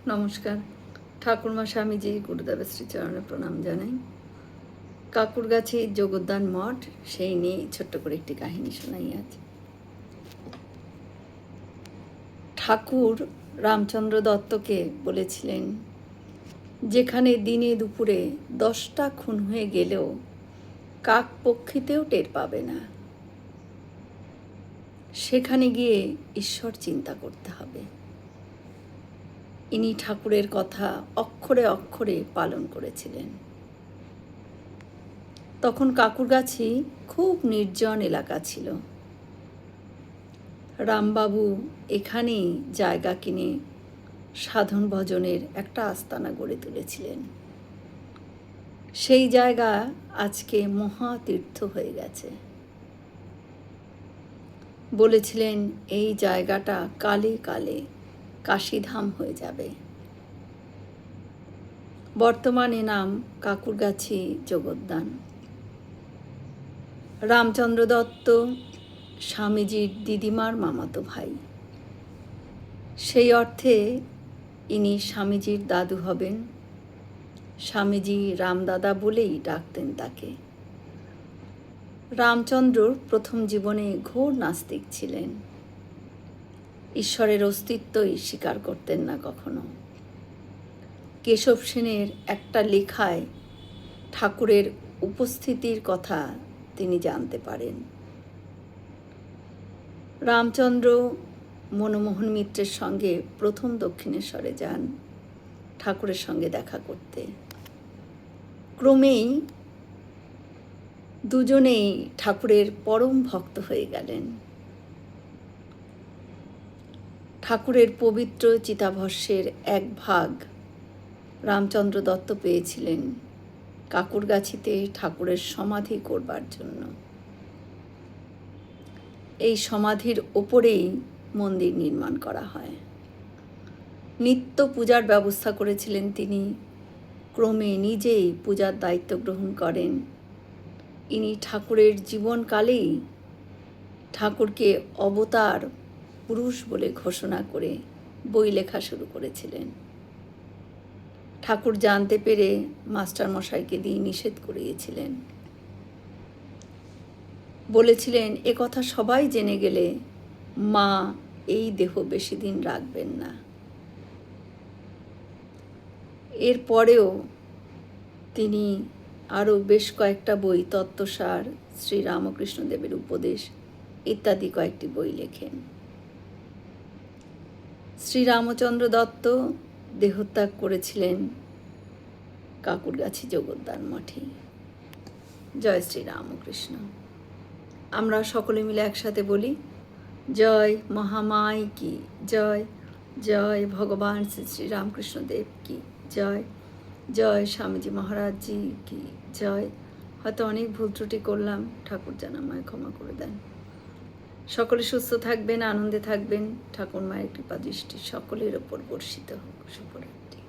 নমস্কার। ঠাকুরমা স্বামীজি গুরুদেবের শ্রীচরণে প্রণাম জানাই। কাকুরগাছি যোগোদ্যান মঠ, সেই নিয়ে ছোট্ট করে একটি কাহিনী শোনাই আজ। ঠাকুর রামচন্দ্র দত্তকে বলেছিলেন, যেখানে দিনে দুপুরে 10টা খুন হয়ে গেলেও কাক পক্ষীতেও টের পাবে না, সেখানে গিয়ে ঈশ্বর চিন্তা করতে হবে। ইনি ঠাকুরের কথা অক্ষরে অক্ষরে পালন করেছিলেন। তখন কাকুরগাছি খুব নির্জন এলাকা ছিল। রামবাবু এখানেই জায়গা কিনে সাধন ভজনের একটা আস্তানা গড়ে তুলেছিলেন। সেই জায়গা আজকে মহাতীর্থ হয়ে গেছে। বলেছিলেন এই জায়গাটা কালে কালে কাশীধাম হয়ে যাবে। বর্তমানে নাম কাকুরগাছি যোগোদ্যান। রামচন্দ্র দত্ত স্বামীজির দিদিমার মামাতো ভাই। সেই অর্থে ইনি স্বামীজির দাদু হবেন। স্বামীজি রামদাদা বলেই ডাকতেন তাকে। রামচন্দ্র প্রথম জীবনে ঘোর নাস্তিক ছিলেন। ঈশ্বরের অস্তিত্বই স্বীকার করতেন না কখনো। কেশব সেনের একটা লেখায় ঠাকুরের উপস্থিতির কথা তিনি জানতে পারেন। রামচন্দ্র মনমোহন মিত্রের সঙ্গে প্রথম দক্ষিণেশ্বরে যান ঠাকুরের সঙ্গে দেখা করতে। ক্রমেই দুজনেই ঠাকুরের পরম ভক্ত হয়ে গেলেন। ঠাকুরের পবিত্র চিতাভস্যের এক ভাগ রামচন্দ্র দত্ত পেয়েছিলেন কাকুরগাছিতে ঠাকুরের সমাধি করবার জন্য। এই সমাধির ওপরেই মন্দির নির্মাণ করা হয়। নিত্য পূজার ব্যবস্থা করেছিলেন তিনি। ক্রমে নিজেই পূজার দায়িত্ব গ্রহণ করেন। ইনি ঠাকুরের জীবনকালেই ঠাকুরকে অবতার পুরুষ বলে ঘোষণা করে বই লেখা শুরু করেছিলেন। ঠাকুর জানতে পেরে মাস্টারমশাইকে দিয়ে নিষেধ করিয়েছিলেন। বলেছিলেন, এ কথা সবাই জেনে গেলে মা এই দেহ বেশি দিন রাখবেন না। এরপরেও তিনি আরও বেশ কয়েকটা বই, তত্ত্বসার, শ্রীরামকৃষ্ণদেবের উপদেশ ইত্যাদি কয়েকটি বই লেখেন। শ্রীরামচন্দ্র দত্ত দেহত্যাগ করেছিলেন কাকুরগাছি যোগোদ্যান মঠে। জয় শ্রীরামকৃষ্ণ। আমরা সকলে মিলে একসাথে বলি, জয় মহামায় কি জয়, জয় ভগবান শ্রী শ্রীরামকৃষ্ণদেব কি জয়, জয় স্বামীজি মহারাজজি কি জয়। হয়তো অনেক ভুল ত্রুটি করলাম, ঠাকুর যেন আমায় ক্ষমা করে দেন। সকলে সুস্থ থাকবেন, আনন্দে থাকবেন। ঠাকুর মায়ের কৃপা দৃষ্টি সকলের ওপর বর্ষিত হোক। শুভরাত্রি।